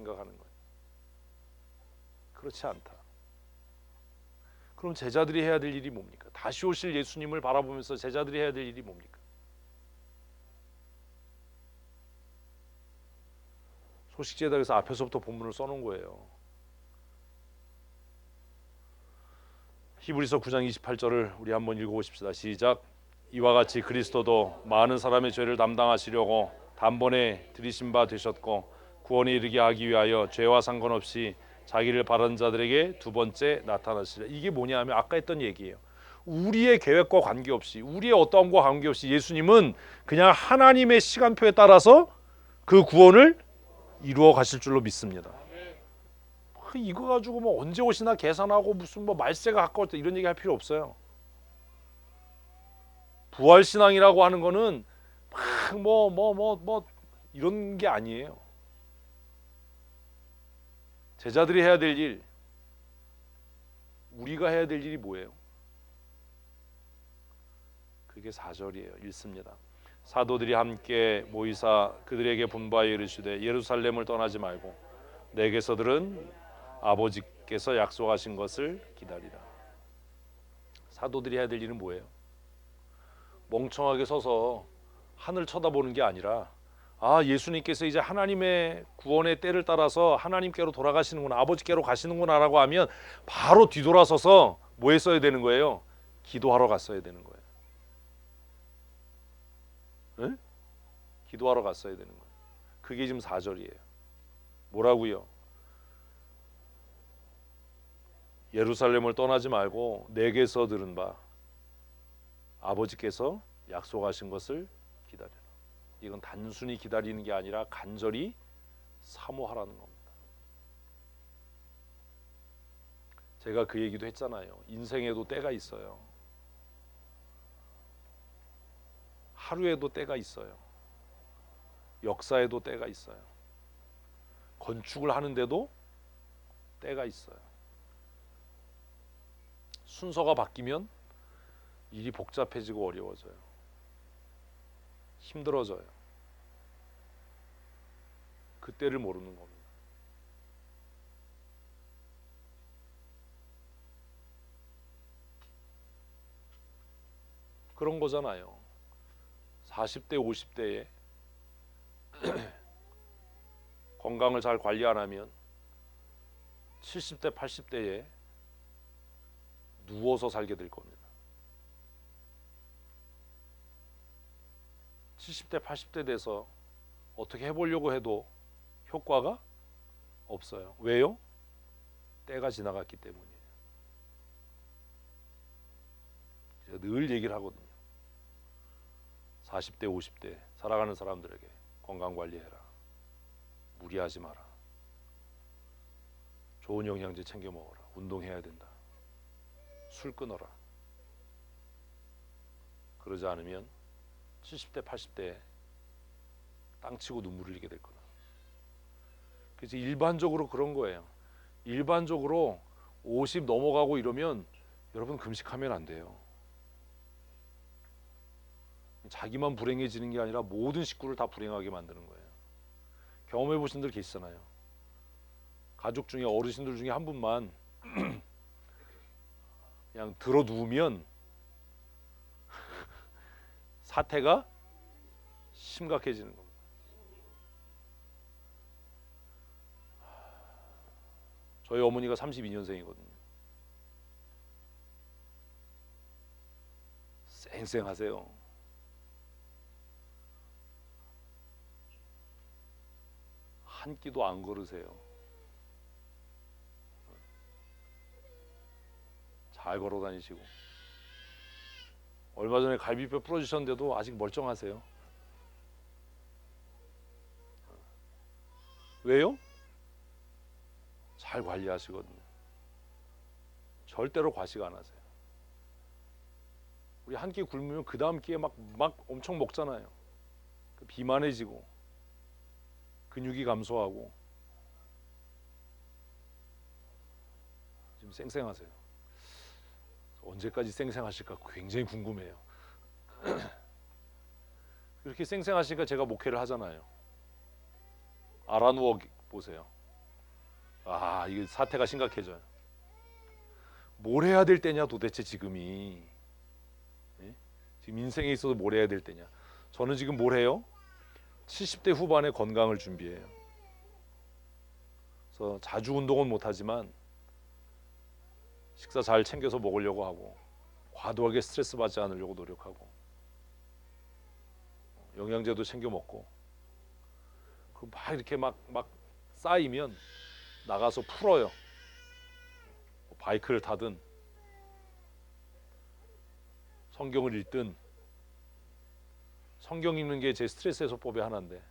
생각하는 거예요. 그렇지 않다. 그럼 제자들이 해야 될 일이 뭡니까? 다시 오실 예수님을 바라보면서 제자들이 해야 될 일이 뭡니까? 소식제작에서 앞에서부터 본문을 써놓은 거예요. 히브리서 9장 28절을 우리 한번 읽어보십시다. 시작. 이와 같이 그리스도도 많은 사람의 죄를 담당하시려고 단번에 들이신 바 되셨고 구원에 이르게 하기 위하여 죄와 상관없이 자기를 바라는 자들에게 두 번째 나타나시리라. 이게 뭐냐 하면 아까 했던 얘기예요. 우리의 계획과 관계없이, 우리의 어떠함과 관계없이 예수님은 그냥 하나님의 시간표에 따라서 그 구원을 이루어 가실 줄로 믿습니다. 이거 가지고 뭐 언제 오시나 계산하고 무슨 뭐 말세가 가까웠다 이런 얘기 할 필요 없어요. 부활 신앙이라고 하는 거는 막 이런 게 아니에요. 제자들이 해야 될 일, 우리가 해야 될 일이 뭐예요? 그게 4절이에요. 읽습니다. 사도들이 함께 모이사 그들에게 분부하여 이르시되 예루살렘을 떠나지 말고 내게서 들은 아버지께서 약속하신 것을 기다리라. 사도들이 해야 될 일은 뭐예요? 멍청하게 서서 하늘 쳐다보는 게 아니라 예수님께서 이제 하나님의 구원의 때를 따라서 하나님께로 돌아가시는구나, 아버지께로 가시는구나 라고 하면 바로 뒤돌아서서 뭐 했어야 되는 거예요? 기도하러 갔어야 되는 거예요. 네? 기도하러 갔어야 되는 거예요. 그게 지금 4절이에요. 뭐라고요? 예루살렘을 떠나지 말고 내게서 들은 바 아버지께서 약속하신 것을 기다려라. 이건 단순히 기다리는 게 아니라 간절히 사모하라는 겁니다. 제가 그 얘기도 했잖아요. 인생에도 때가 있어요. 하루에도 때가 있어요. 역사에도 때가 있어요. 건축을 하는데도 때가 있어요. 순서가 바뀌면 일이 복잡해지고 어려워져요. 힘들어져요. 그 때를 모르는 겁니다. 그런 거잖아요. 40대, 50대에 건강을 잘 관리 안 하면 70대, 80대에 누워서 살게 될 겁니다. 70대, 80대 돼서 어떻게 해보려고 해도 효과가 없어요. 왜요? 때가 지나갔기 때문이에요. 제가 늘 얘기를 하거든요. 40대, 50대 살아가는 사람들에게 건강관리해라. 무리하지 마라. 좋은 영양제 챙겨 먹어라. 운동해야 된다. 술 끊어라. 그러지 않으면 70대, 80대에 땅치고 눈물을 흘리게 될 거다. 그래서 일반적으로 그런 거예요. 일반적으로 50 넘어가고 이러면 여러분 금식하면 안 돼요. 자기만 불행해지는 게 아니라 모든 식구를 다 불행하게 만드는 거예요. 경험해 보신 분들 계시잖아요. 가족 중에 어르신들 중에 한 분만 그냥 들어 누우면 사태가 심각해지는 겁니다. 저희 어머니가 32년생이거든요. 쌩쌩하세요. 한 끼도 안 걸으세요. 잘 걸어 다니시고 얼마 전에 갈비뼈 부러지셨는데도 아직 멀쩡하세요. 왜요? 잘 관리하시거든요. 절대로 과식 안 하세요. 우리 한 끼 굶으면 그 다음 끼에 막 엄청 먹잖아요. 비만해지고 근육이 감소하고 지금 쌩쌩하세요. 언제까지 쌩쌩하실까 굉장히 궁금해요. 그렇게 쌩쌩하시니까 제가 목회를 하잖아요. 알아누워 보세요. 이게 사태가 심각해져요. 뭘 해야 될 때냐 도대체 지금이. 예? 지금 인생에 있어서 뭘 해야 될 때냐. 저는 지금 뭘 해요? 70대 후반에 건강을 준비해요. 그래서 자주 운동은 못하지만 식사 잘 챙겨서 먹으려고 하고, 과도하게 스트레스 받지 않으려고 노력하고, 영양제도 챙겨 먹고, 그 막 이렇게 막 쌓이면 나가서 풀어요. 바이크를 타든 성경을 읽든. 성경 읽는 게 제 스트레스 해소법의 하나인데,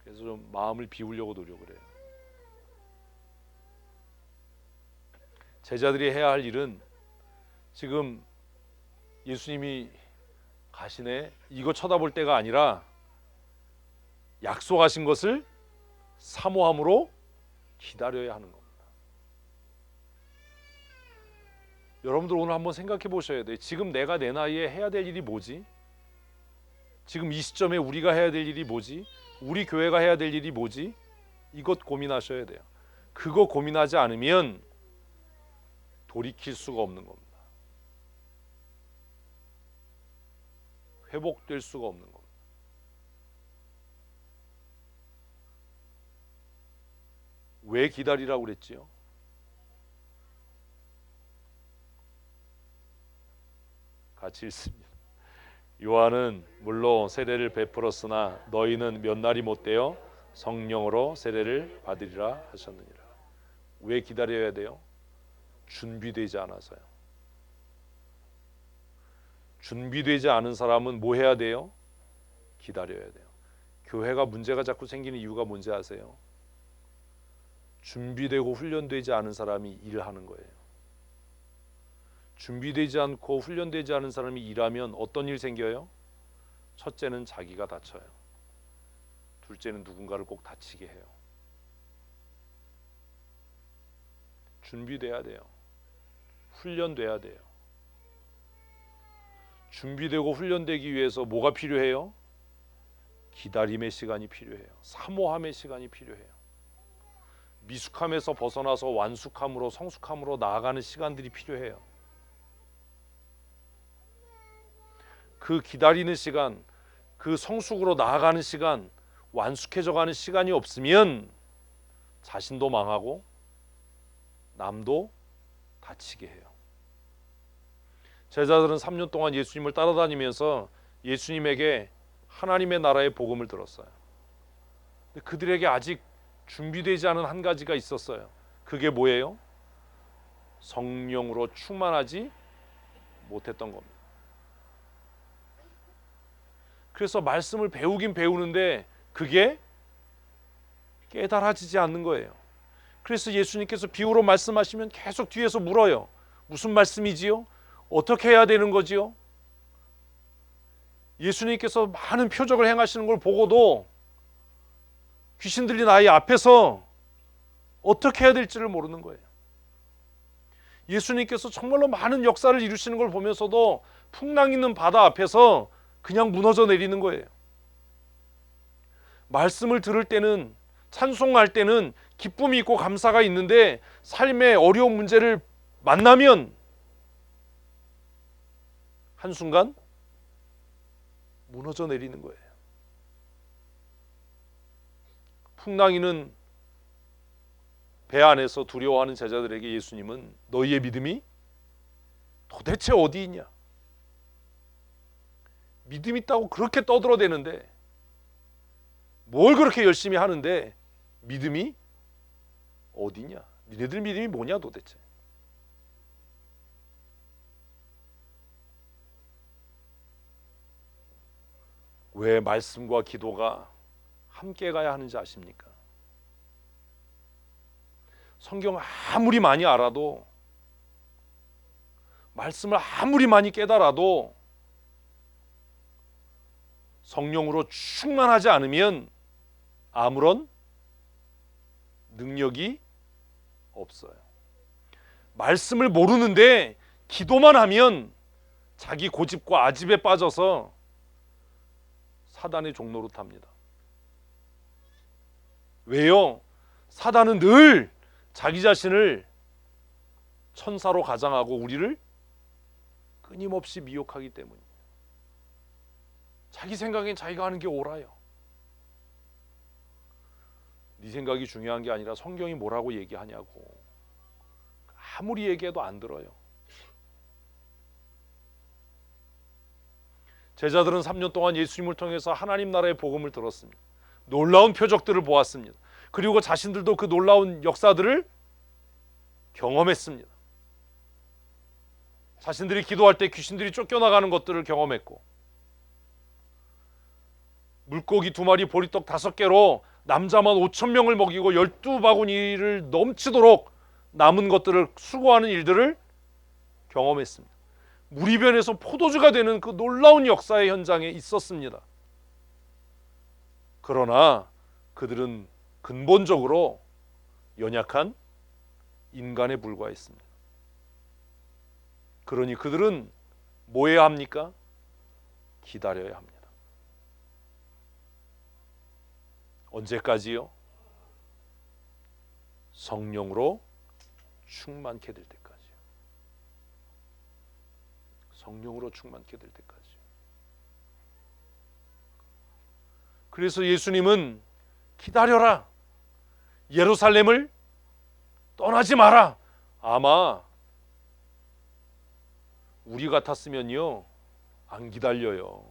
그래서 좀 마음을 비우려고 노력을 해요. 제자들이 해야 할 일은 지금 예수님이 가시네 이거 쳐다볼 때가 아니라 약속하신 것을 사모함으로 기다려야 하는 겁니다. 여러분들 오늘 한번 생각해 보셔야 돼요. 지금 내가 내 나이에 해야 될 일이 뭐지? 지금 이 시점에 우리가 해야 될 일이 뭐지? 우리 교회가 해야 될 일이 뭐지? 이것 고민하셔야 돼요. 그거 고민하지 않으면 돌이킬 수가 없는 겁니다. 회복될 수가 없는 겁니다. 왜 기다리라고 그랬지요? 같이 읽습니다. 요한은 물로 세례를 베풀었으나 너희는 몇 날이 못되어 성령으로 세례를 받으리라 하셨느니라. 왜 기다려야 돼요? 준비되지 않아서요. 준비되지 않은 사람은 뭐 해야 돼요? 기다려야 돼요. 교회가 문제가 자꾸 생기는 이유가 뭔지 아세요? 준비되고 훈련되지 않은 사람이 일하는 거예요. 준비되지 않고 훈련되지 않은 사람이 일하면 어떤 일 생겨요? 첫째는 자기가 다쳐요. 둘째는 누군가를 꼭 다치게 해요. 준비돼야 돼요. 훈련돼야 돼요. 준비되고 훈련되기 위해서 뭐가 필요해요? 기다림의 시간이 필요해요. 사모함의 시간이 필요해요. 미숙함에서 벗어나서 완숙함으로, 성숙함으로 나아가는 시간들이 필요해요. 그 기다리는 시간, 그 성숙으로 나아가는 시간, 완숙해져가는 시간이 없으면 자신도 망하고 남도 다치게 해요. 제자들은 3년 동안 예수님을 따라다니면서 예수님에게 하나님의 나라의 복음을 들었어요. 근데 그들에게 아직 준비되지 않은 한 가지가 있었어요. 그게 뭐예요? 성령으로 충만하지 못했던 겁니다. 그래서 말씀을 배우긴 배우는데 그게 깨달아지지 않는 거예요. 그래서 예수님께서 비유로 말씀하시면 계속 뒤에서 물어요. 무슨 말씀이지요? 어떻게 해야 되는 거지요? 예수님께서 많은 표적을 행하시는 걸 보고도 귀신 들린 아이 앞에서 어떻게 해야 될지를 모르는 거예요. 예수님께서 정말로 많은 역사를 이루시는 걸 보면서도 풍랑 있는 바다 앞에서 그냥 무너져 내리는 거예요. 말씀을 들을 때는, 찬송할 때는 기쁨이 있고 감사가 있는데 삶의 어려운 문제를 만나면 한순간 무너져 내리는 거예요. 풍랑이는 배 안에서 두려워하는 제자들에게 예수님은 너희의 믿음이 도대체 어디 있냐? 믿음 있다고 그렇게 떠들어대는데, 뭘 그렇게 열심히 하는데 믿음이 어디냐? 니네들 믿음이 뭐냐 도대체? 왜 말씀과 기도가 함께 가야 하는지 아십니까? 성경을 아무리 많이 알아도, 말씀을 아무리 많이 깨달아도 성령으로 충만하지 않으면 아무런 능력이 없어요. 말씀을 모르는데 기도만 하면 자기 고집과 아집에 빠져서 사단의 종노릇 합니다. 왜요? 사단은 늘 자기 자신을 천사로 가장하고 우리를 끊임없이 미혹하기 때문이에요. 자기 생각엔 자기가 하는 게 옳아요. 네 생각이 중요한 게 아니라 성경이 뭐라고 얘기하냐고. 아무리 얘기해도 안 들어요. 제자들은 3년 동안 예수님을 통해서 하나님 나라의 복음을 들었습니다. 놀라운 표적들을 보았습니다. 그리고 자신들도 그 놀라운 역사들을 경험했습니다. 자신들이 기도할 때 귀신들이 쫓겨나가는 것들을 경험했고, 물고기 2마리 보리떡 5개로 남자만 5,000명을 먹이고 12바구니를 넘치도록 남은 것들을 수거하는 일들을 경험했습니다. 무리변에서 포도주가 되는 그 놀라운 역사의 현장에 있었습니다. 그러나 그들은 근본적으로 연약한 인간에 불과했습니다. 그러니 그들은 뭐 해야 합니까? 기다려야 합니다. 언제까지요? 성령으로 충만케 될 때까지요. 성령으로 충만케 될 때까지요. 그래서 예수님은 기다려라, 예루살렘을 떠나지 마라. 아마 우리 같았으면요 안 기다려요.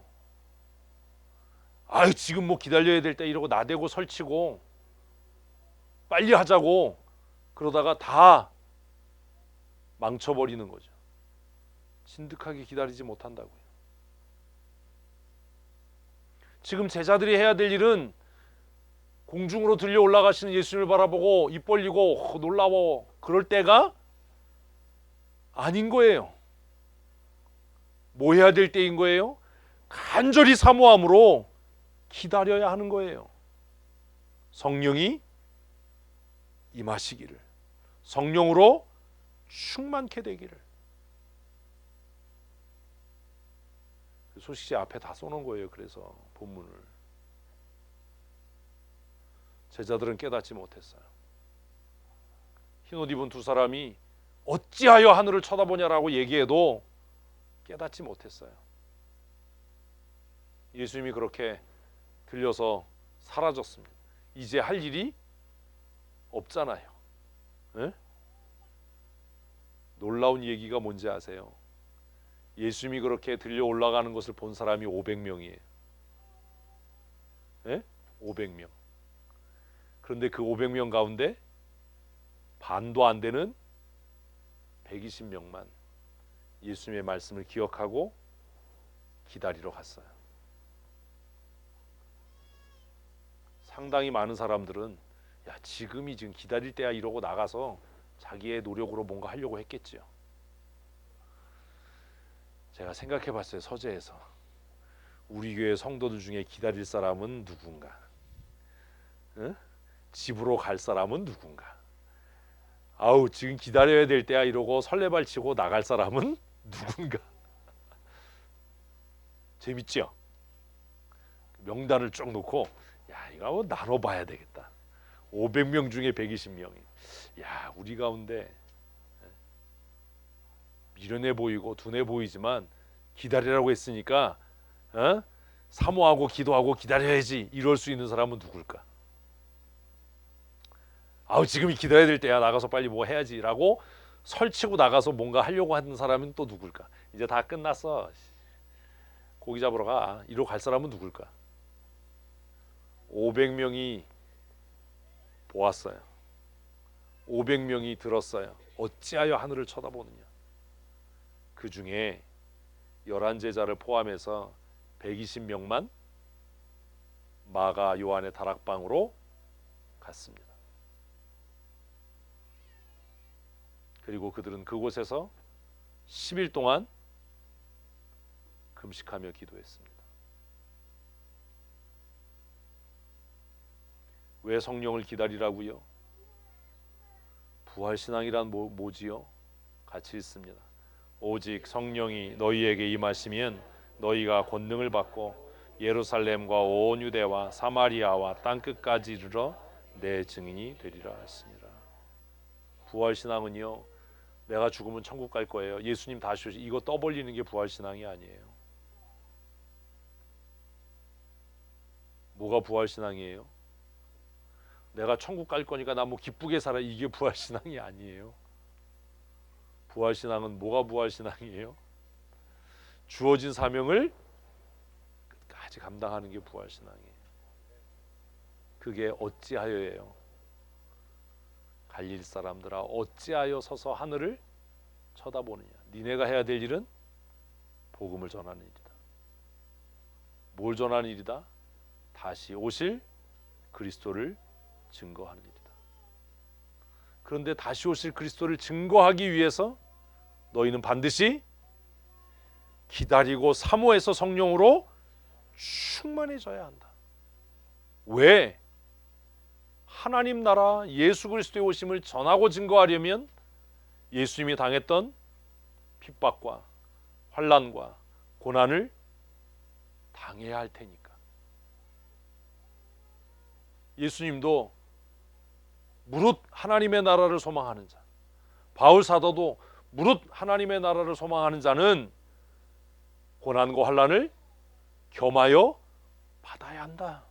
아유, 지금 뭐 기다려야 될 때 이러고 나대고 설치고 빨리 하자고 그러다가 다 망쳐버리는 거죠. 진득하게 기다리지 못한다고요. 지금 제자들이 해야 될 일은 공중으로 들려 올라가시는 예수님을 바라보고 입 벌리고 놀라워 그럴 때가 아닌 거예요. 뭐 해야 될 때인 거예요? 간절히 사모함으로 기다려야 하는 거예요. 성령이 임하시기를, 성령으로 충만케 되기를. 소식지 앞에 다 써놓은 거예요. 그래서 본문을 제자들은 깨닫지 못했어요. 흰옷 입은 2사람이 어찌하여 하늘을 쳐다보냐라고 얘기해도 깨닫지 못했어요. 예수님이 그렇게 들려서 사라졌습니다. 이제 할 일이 없잖아요. 에? 놀라운 얘기가 뭔지 아세요? 예수님이 그렇게 들려 올라가는 것을 본 사람이 500명이에요. 에? 500명. 그런데 그 500명 가운데 반도 안 되는 120명만 예수님의 말씀을 기억하고 기다리러 갔어요. 상당히 많은 사람들은 야, 지금이 지금 기다릴 때야 이러고 나가서 자기의 노력으로 뭔가 하려고 했겠죠. 제가 생각해 봤어요. 서재에서 우리 교회 성도들 중에 기다릴 사람은 누군가? 응? 집으로 갈 사람은 누군가? 아우, 지금 기다려야 될 때야 이러고 설레발 치고 나갈 사람은 누군가? 재밌죠? 명단을 쭉 놓고 야, 이거 한번 나눠봐야 되겠다. 500명 중에 120명이 야, 우리 가운데 미련해 보이고 둔해 보이지만 기다리라고 했으니까 사모하고 기도하고 기다려야지 이럴 수 있는 사람은 누굴까? 아우, 지금이 기다려야 될 때야 나가서 빨리 뭐 해야지라고 설치고 나가서 뭔가 하려고 하는 사람은 또 누굴까? 이제 다 끝났어, 고기 잡으러 가 이러고 갈 사람은 누굴까? 500명이 보았어요. 500명이 들었어요. 어찌하여 하늘을 쳐다보느냐. 그 중에 11제자를 포함해서 120명만 마가 요한의 다락방으로 갔습니다. 그리고 그들은 그곳에서 10일 동안 금식하며 기도했습니다. 왜 성령을 기다리라고요? 부활신앙이란 뭐지요? 같이 읽습니다. 오직 성령이 너희에게 임하시면 너희가 권능을 받고 예루살렘과 온 유대와 사마리아와 땅끝까지 이르러 내 증인이 되리라 했습니다. 부활신앙은요, 내가 죽으면 천국 갈 거예요, 예수님 다시 오시, 이거 떠벌리는 게 부활신앙이 아니에요. 뭐가 부활신앙이에요? 내가 천국 갈 거니까 나 뭐 기쁘게 살아, 이게 부활신앙이 아니에요. 부활신앙은 뭐가 부활신앙이에요? 주어진 사명을 끝까지 감당하는 게 부활신앙이에요. 그게 어찌하여예요? 갈릴 사람들아 어찌하여 서서 하늘을 쳐다보느냐. 니네가 해야 될 일은 복음을 전하는 일이다. 뭘 전하는 일이다? 다시 오실 그리스도를 증거하는 일이다. 그런데 다시 오실 그리스도를 증거하기 위해서 너희는 반드시 기다리고 사모해서 성령으로 충만해져야 한다. 왜? 하나님 나라 예수 그리스도의 오심을 전하고 증거하려면 예수님이 당했던 핍박과 환난과 고난을 당해야 할 테니까. 예수님도 무릇 하나님의 나라를 소망하는 자, 바울 사도도 무릇 하나님의 나라를 소망하는 자는 고난과 환난을 겸하여 받아야 한다.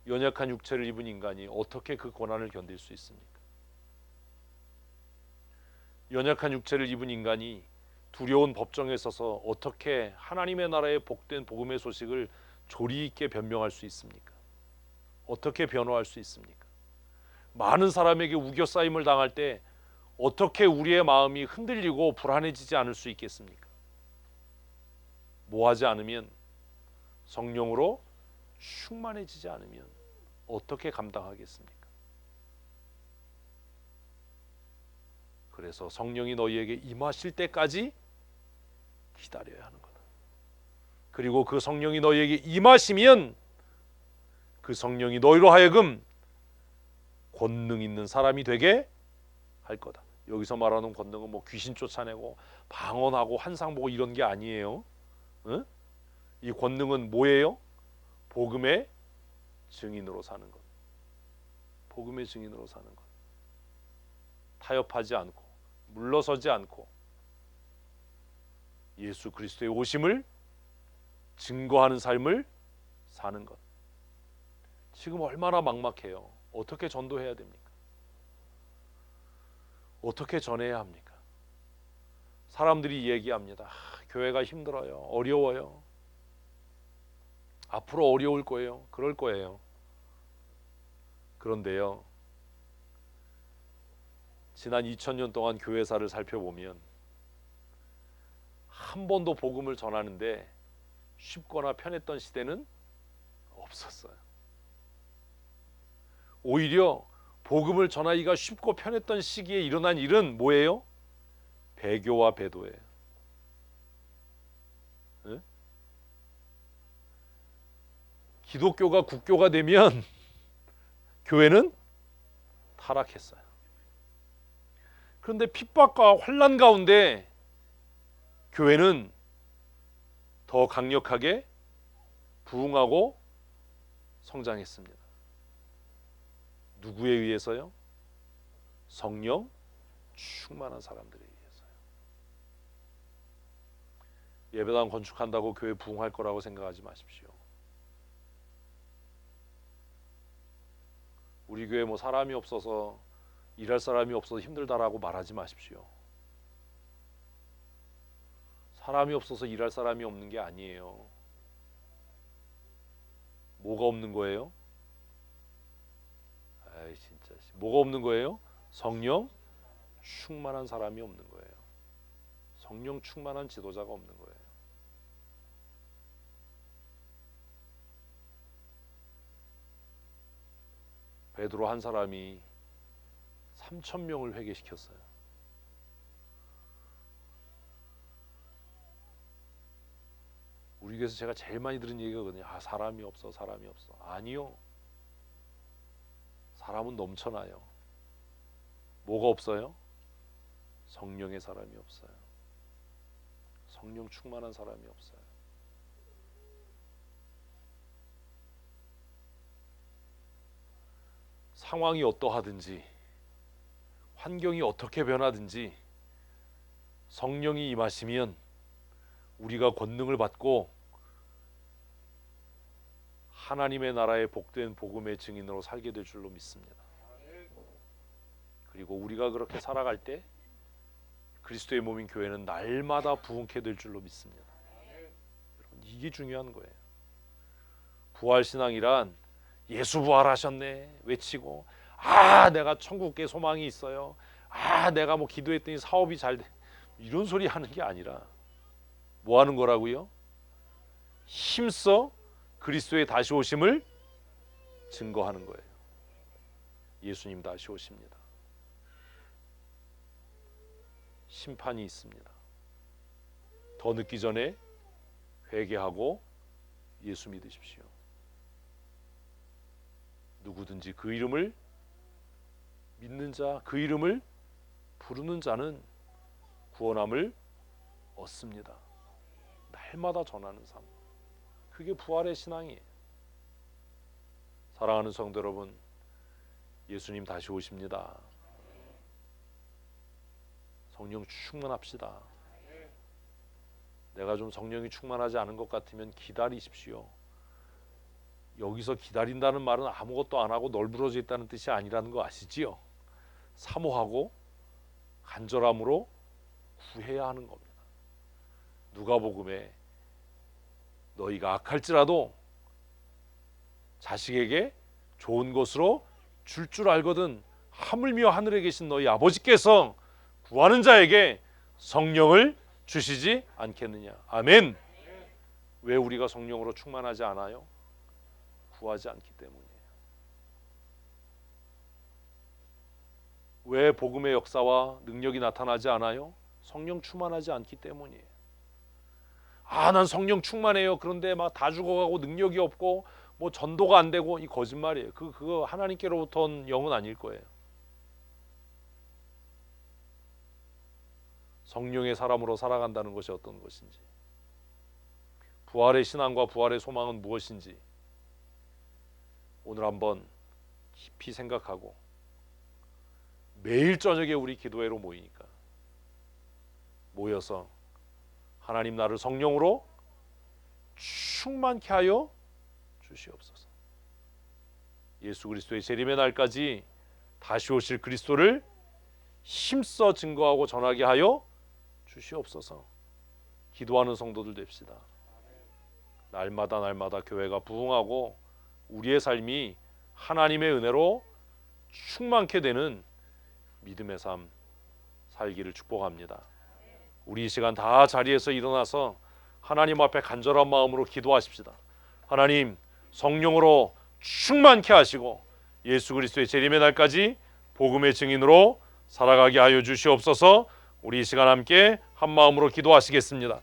연약한 육체를 입은 인간이 어떻게 그 고난을 견딜 수 있습니까? 연약한 육체를 입은 인간이 두려운 법정에 서서 어떻게 하나님의 나라의 복된 복음의 소식을 조리 있게 변명할 수 있습니까? 어떻게 변호할 수 있습니까? 많은 사람에게 우겨싸임을 당할 때 어떻게 우리의 마음이 흔들리고 불안해지지 않을 수 있겠습니까? 뭐하지 않으면, 성령으로 충만해지지 않으면 어떻게 감당하겠습니까? 그래서 성령이 너희에게 임하실 때까지 기다려야 하는 거다. 그리고 그 성령이 너희에게 임하시면 그 성령이 너희로 하여금 권능 있는 사람이 되게 할 거다. 여기서 말하는 권능은 뭐 귀신 쫓아내고 방언하고 환상 보고 이런 게 아니에요. 응? 이 권능은 뭐예요? 복음의 증인으로 사는 것. 복음의 증인으로 사는 것. 타협하지 않고 물러서지 않고 예수 그리스도의 오심을 증거하는 삶을 사는 것. 지금 얼마나 막막해요. 어떻게 전도해야 됩니까? 어떻게 전해야 합니까? 사람들이 얘기합니다. 교회가 힘들어요. 어려워요. 앞으로 어려울 거예요. 그럴 거예요. 그런데요, 지난 2000년 동안 교회사를 살펴보면 한 번도 복음을 전하는데 쉽거나 편했던 시대는 없었어요. 오히려 복음을 전하기가 쉽고 편했던 시기에 일어난 일은 뭐예요? 배교와 배도예요. 네? 기독교가 국교가 되면 교회는 타락했어요. 그런데 핍박과 환난 가운데 교회는 더 강력하게 부흥하고 성장했습니다. 누구에 의해서요? 성령 충만한 사람들에 의해서요. 예배당 건축한다고 교회 부흥할 거라고 생각하지 마십시오. 우리 교회 뭐 사람이 없어서, 일할 사람이 없어서 힘들다라고 말하지 마십시오. 사람이 없어서 일할 사람이 없는 게 아니에요. 뭐가 없는 거예요? 아이 진짜 뭐가 없는 거예요? 성령 충만한 사람이 없는 거예요. 성령 충만한 지도자가 없는 거예요. 베드로 한 사람이 3,000명을 회개시켰어요. 우리 교회에서 제가 제일 많이 들은 얘기거든요. 사람이 없어, 사람이 없어. 아니요. 사람은 넘쳐나요. 뭐가 없어요? 성령의 사람이 없어요. 성령 충만한 사람이 없어요. 상황이 어떠하든지 환경이 어떻게 변하든지 성령이 임하시면 우리가 권능을 받고 하나님의 나라의 복된 복음의 증인으로 살게 될 줄로 믿습니다. 그리고 우리가 그렇게 살아갈 때 그리스도의 몸인 교회는 날마다 부흥케 될 줄로 믿습니다. 여러분, 이게 중요한 거예요. 부활신앙이란 예수 부활하셨네 외치고, 내가 천국에 소망이 있어요, 내가 뭐 기도했더니 사업이 잘 돼, 이런 소리 하는 게 아니라 뭐 하는 거라고요? 힘써 그리스도의 다시 오심을 증거하는 거예요. 예수님 다시 오십니다. 심판이 있습니다. 더 늦기 전에 회개하고 예수 믿으십시오. 누구든지 그 이름을 믿는 자, 그 이름을 부르는 자는 구원함을 얻습니다. 날마다 전하는 삶, 그게 부활의 신앙이에요. 사랑하는 성도 여러분, 예수님 다시 오십니다. 성령 충만합시다. 내가 좀 성령이 충만하지 않은 것 같으면 기다리십시오. 여기서 기다린다는 말은 아무것도 안 하고 널브러져 있다는 뜻이 아니라는 거 아시지요? 사모하고 간절함으로 구해야 하는 겁니다. 누가복음에 너희가 악할지라도 자식에게 좋은 것으로 줄 알거든 하물며 하늘에 계신 너희 아버지께서 구하는 자에게 성령을 주시지 않겠느냐. 아멘. 왜 우리가 성령으로 충만하지 않아요? 구하지 않기 때문이에요. 왜 복음의 역사와 능력이 나타나지 않아요? 성령 충만하지 않기 때문이에요. 난 성령 충만해요. 그런데 막 다 죽어가고 능력이 없고 뭐 전도가 안 되고, 이 거짓말이에요. 그거 하나님께로부터 온 영은 아닐 거예요. 성령의 사람으로 살아간다는 것이 어떤 것인지, 부활의 신앙과 부활의 소망은 무엇인지 오늘 한번 깊이 생각하고, 매일 저녁에 우리 기도회로 모이니까 모여서 하나님 나를 성령으로 충만케 하여 주시옵소서. 예수 그리스도의 재림의 날까지 다시 오실 그리스도를 힘써 증거하고 전하게 하여 주시옵소서. 기도하는 성도들 됩시다. 날마다 교회가 부흥하고 우리의 삶이 하나님의 은혜로 충만케 되는 믿음의 삶 살기를 축복합니다. 우리 이 시간 다 자리에서 일어나서 하나님 앞에 간절한 마음으로 기도하십시다. 하나님, 성령으로 충만케 하시고 예수 그리스도의 재림의 날까지 복음의 증인으로 살아가게 하여 주시옵소서. 우리 이 시간 함께 한 마음으로 기도하시겠습니다.